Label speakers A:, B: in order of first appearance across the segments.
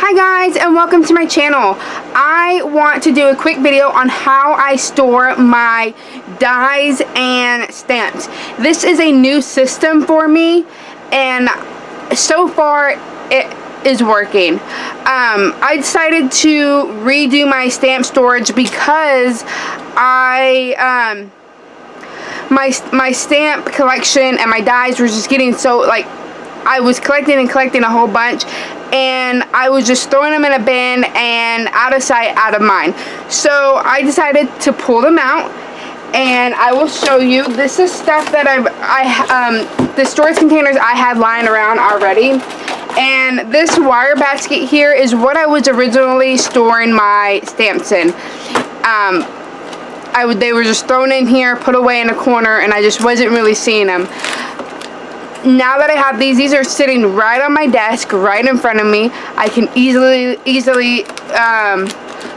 A: Hi guys, and welcome to my channel. I want to do a quick video on how I store my dies and stamps. This is a new system for me, and so far it is working. I decided to redo my stamp storage because my stamp collection and my dies were just getting so, like, I was collecting a whole bunch, and I was just throwing them in a bin and out of sight, out of mind. So I decided to pull them out, and I will show you. This is stuff that the storage containers I had lying around already. And this wire basket here is what I was originally storing my stamps in. They were just thrown in here, put away in a corner, and I just wasn't really seeing them. Now that I have these are sitting right on my desk, right in front of me. I can easily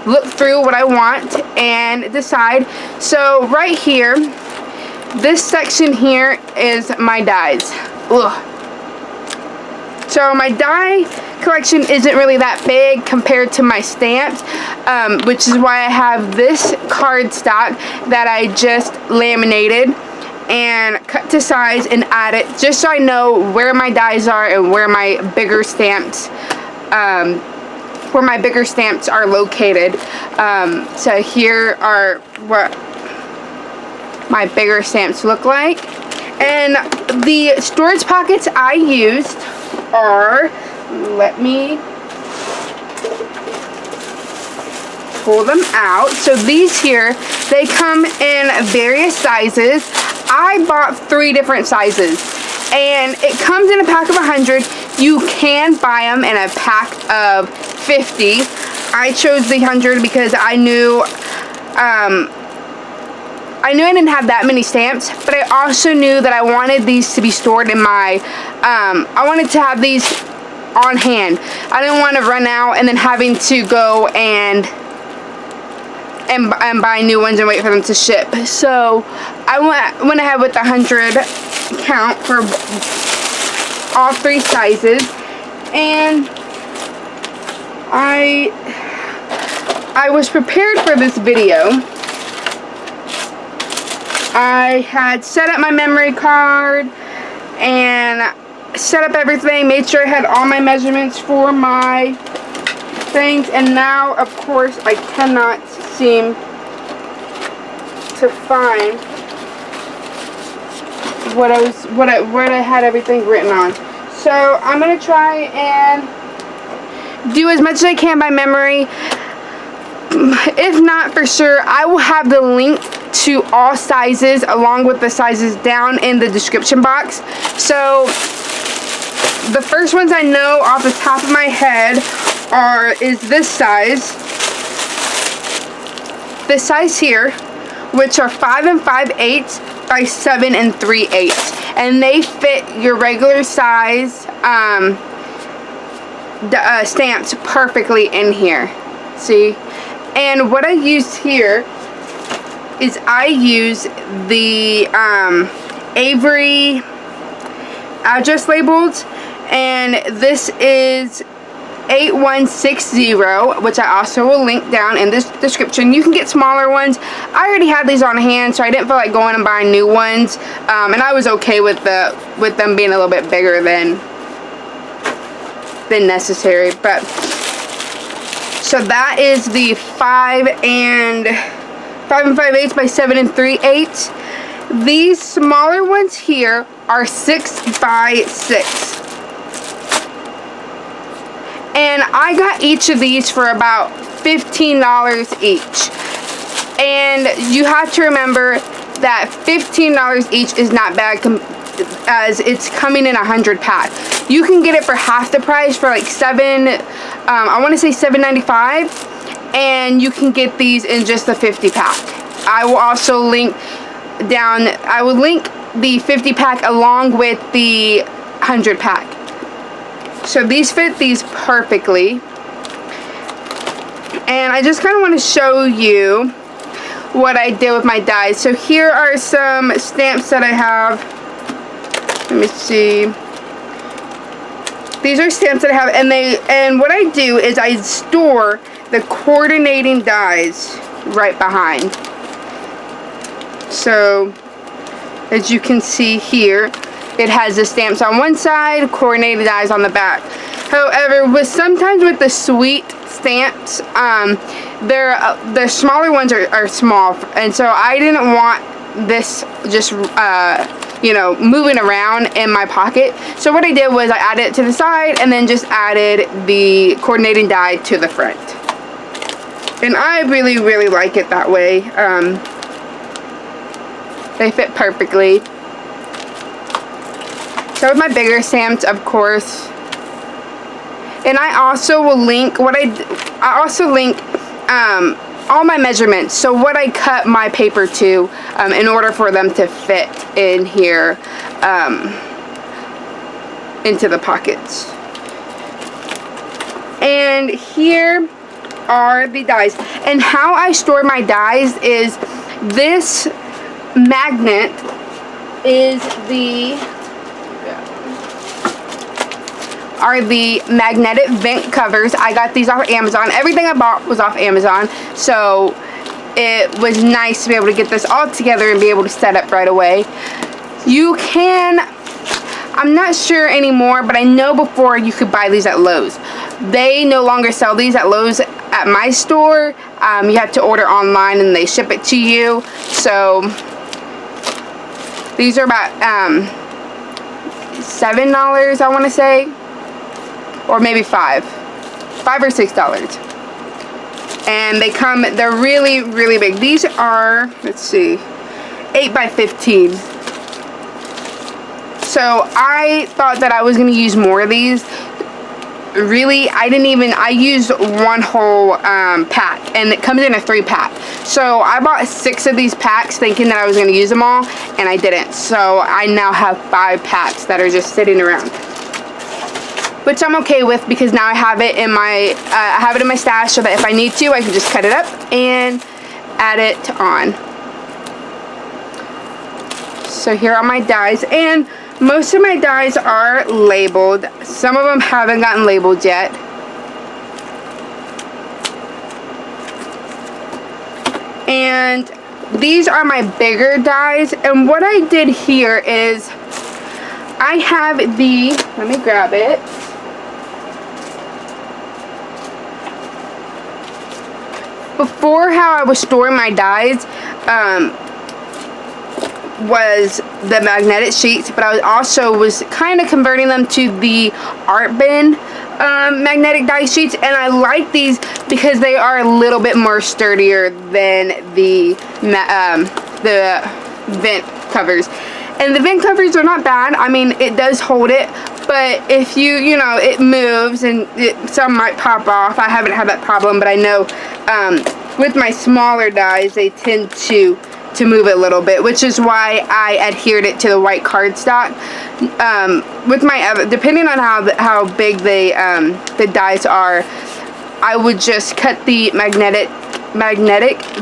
A: look through what I want and decide. So right here, this section here is my dies. Ugh. So my die collection isn't really that big compared to my stamps, which is why I have this cardstock that I just laminated and cut to size and add it, just so I know where my dies are and where my bigger stamps are located. So here are what my bigger stamps look like. And the storage pockets I used are, let me pull them out. So these here, they come in various sizes. I bought 3 different sizes, and it comes in a pack of 100. You can buy them in a pack of 50. I chose the 100 because I knew I didn't have that many stamps, but I also knew that I wanted these to be stored in my, I wanted to have these on hand. I didn't want to run out and then having to go and buy new ones and wait for them to ship. So I went ahead with the 100 count for all 3 sizes, and I was prepared for this video. I had set up my memory card and set up everything, made sure I had all my measurements for my things, and now of course I cannot seem to find where I had everything written on. So I'm gonna try and do as much as I can by memory. If not, for sure I will have the link to all sizes along with the sizes down in the description box. So the first ones I know off the top of my head is this size here, which are 5 5/8 by 7 3/8, and they fit your regular size stamps perfectly in here. See? And what I use here is I use the Avery address labels, and this is 8160, which I also will link down in this description. You can get smaller ones. I already had these on hand, so I didn't feel like going and buying new ones, and I was okay with them being a little bit bigger than necessary. But so that is the 5 5/8 by 7 3/8. These smaller ones here are 6 by 6. And I got each of these for about $15 each. And you have to remember that $15 each is not bad, as it's coming in a 100 pack. You can get it for half the price for like I want to say $7.95, and you can get these in just the 50 pack. I will also link down, I will link the 50 pack along with the 100 pack. So these fit these perfectly. And I just kind of want to show you what I did with my dies. So here are some stamps that I have. Let me see. These are stamps that I have, and what I do is I store the coordinating dies right behind. So, as you can see here, it has the stamps on one side, coordinated dies on the back. However, sometimes with the sweet stamps, the smaller ones are small, and so I didn't want this just you know, moving around in my pocket. So what I did was I added it to the side and then just added the coordinating die to the front. And I really, really like it that way. They fit perfectly. So with my bigger stamps, of course. And I also will link I also link all my measurements, so what I cut my paper to in order for them to fit in here into the pockets. And here are the dies. And how I store my dies is this magnet is are the magnetic vent covers. I got these off of Amazon. Everything I bought was off Amazon, so it was nice to be able to get this all together and be able to set up right away. You can, I'm not sure anymore, but I know before you could buy these at Lowe's. They no longer sell these at Lowe's at my store. You have to order online and they ship it to you. So these are about $7, I want to say. Or maybe $5 or $6. And they're really, really big. These are, let's see, 8 by 15. So I thought that I was going to use more of these. Really, I used one whole pack, and it comes in a 3-pack. So I bought 6 of these packs thinking that I was going to use them all, and I didn't. So I now have 5 packs that are just sitting around, which I'm okay with because now I have it in my stash, so that if I need to, I can just cut it up and add it on. So here are my dies, and most of my dies are labeled. Some of them haven't gotten labeled yet. And these are my bigger dies, and what I did here is I have let me grab it. Before, how I was storing my dies was the magnetic sheets, but I was kind of converting them to the Art Bin magnetic die sheets, and I like these because they are a little bit more sturdier than the vent covers. And the vent covers are not bad. I mean, it does hold it, but if you know, it moves and some might pop off. I haven't had that problem, but I know with my smaller dies, they tend to move it a little bit, which is why I adhered it to the white cardstock. With my depending on how big the dies are, I would just cut the magnetic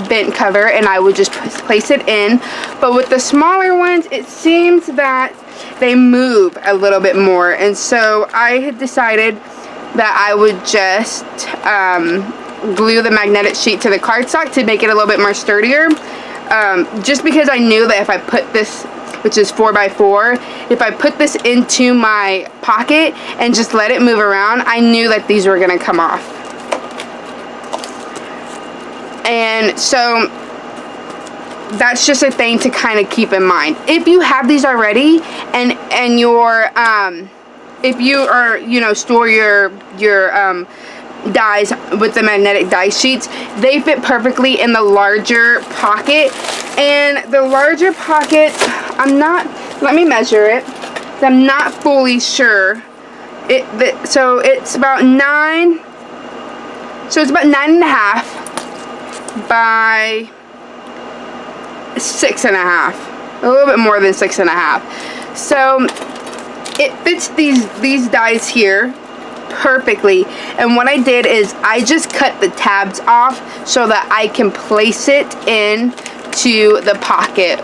A: vent cover and I would just place it in. But with the smaller ones, it seems that they move a little bit more, and so I had decided that I would just glue the magnetic sheet to the cardstock to make it a little bit more sturdier. Just because I knew that if I put this, which is 4x4, if I put this into my pocket and just let it move around, I knew that these were going to come off. And so that's just a thing to kind of keep in mind. If you have these already and your if you are, you know, store your dies with the magnetic die sheets, they fit perfectly in the larger pocket. And the larger pocket, let me measure it. I'm not fully sure. So it's about 9. So it's about 9.5 by 6.5. A little bit more than 6.5. So it fits these dies here perfectly, and what I did is I just cut the tabs off so that I can place it in to the pocket.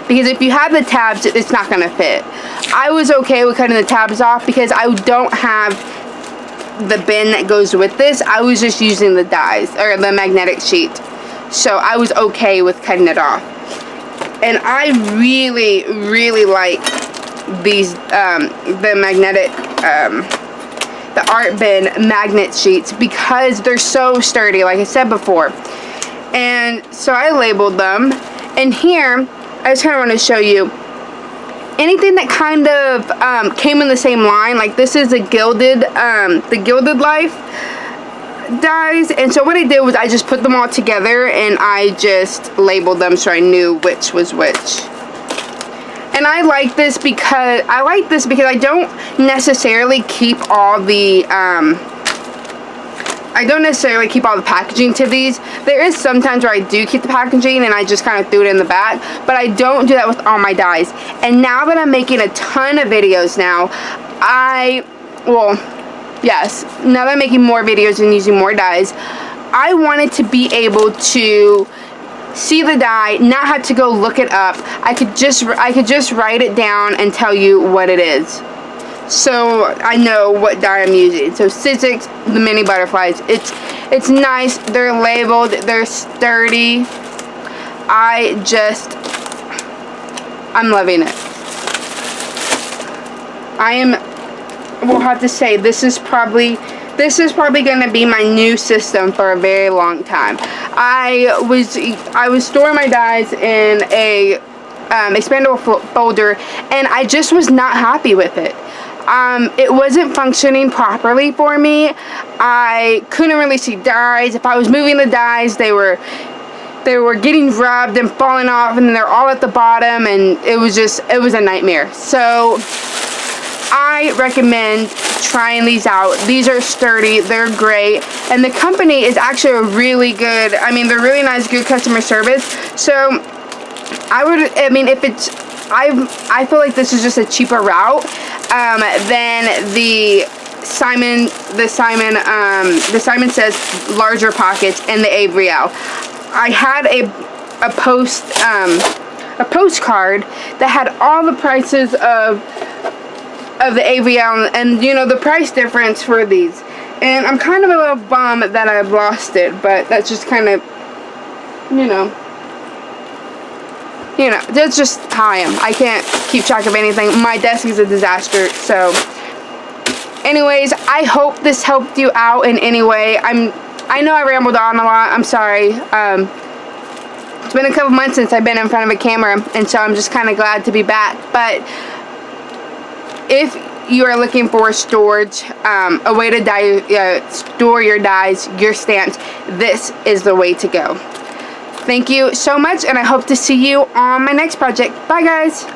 A: because if you have the tabs, it's not going to fit. I was okay with cutting the tabs off because I don't have the bin that goes with this. I was just using the dies, or the magnetic sheet. So I was okay with cutting it off. And I really, really like these, the magnetic, the Art Bin magnet sheets, because they're so sturdy, like I said before. And so I labeled them. And here, I just kind of want to show you anything that kind of came in the same line. Like this is a gilded, the Gilded Life dies. And so what I did was I just put them all together and I just labeled them so I knew which was which. And I like this because I don't necessarily keep all the packaging to these. There is sometimes where I do keep the packaging and I just kind of threw it in the back, but I don't do that with all my dies. And now that I'm making a ton of videos now, now that I'm making more videos and using more dies, I wanted to be able to see the die, not have to go look it up. I could just write it down and tell you what it is, so I know what die I'm using. So Sizzix, the mini butterflies. It's nice. They're labeled. They're sturdy. I'm loving it. We'll have to say this is probably going to be my new system for a very long time. I was storing my dies in a expandable folder, and I just was not happy with it. It wasn't functioning properly for me. I couldn't really see dies. If I was moving the dies, they were getting rubbed and falling off, and they're all at the bottom, and it was a nightmare. So I recommend trying these out. These are sturdy, they're great, and the company is actually a really good, they're really nice, good customer service. So I feel like this is just a cheaper route than the Simon Says larger pockets and the Avriel. I had a postcard that had all the prices of the Avriel and the price difference for these, and I'm kind of a little bummed that I've lost it, but that's just kind of that's just how I am. I can't keep track of anything. My desk is a disaster. So anyways, I hope this helped you out in any way. I know I rambled on a lot. I'm sorry. It's been a couple months since I've been in front of a camera, and so I'm just kind of glad to be back. But if you are looking for storage, a way to store your dies, your stamps, this is the way to go. Thank you so much, and I hope to see you on my next project. Bye, guys.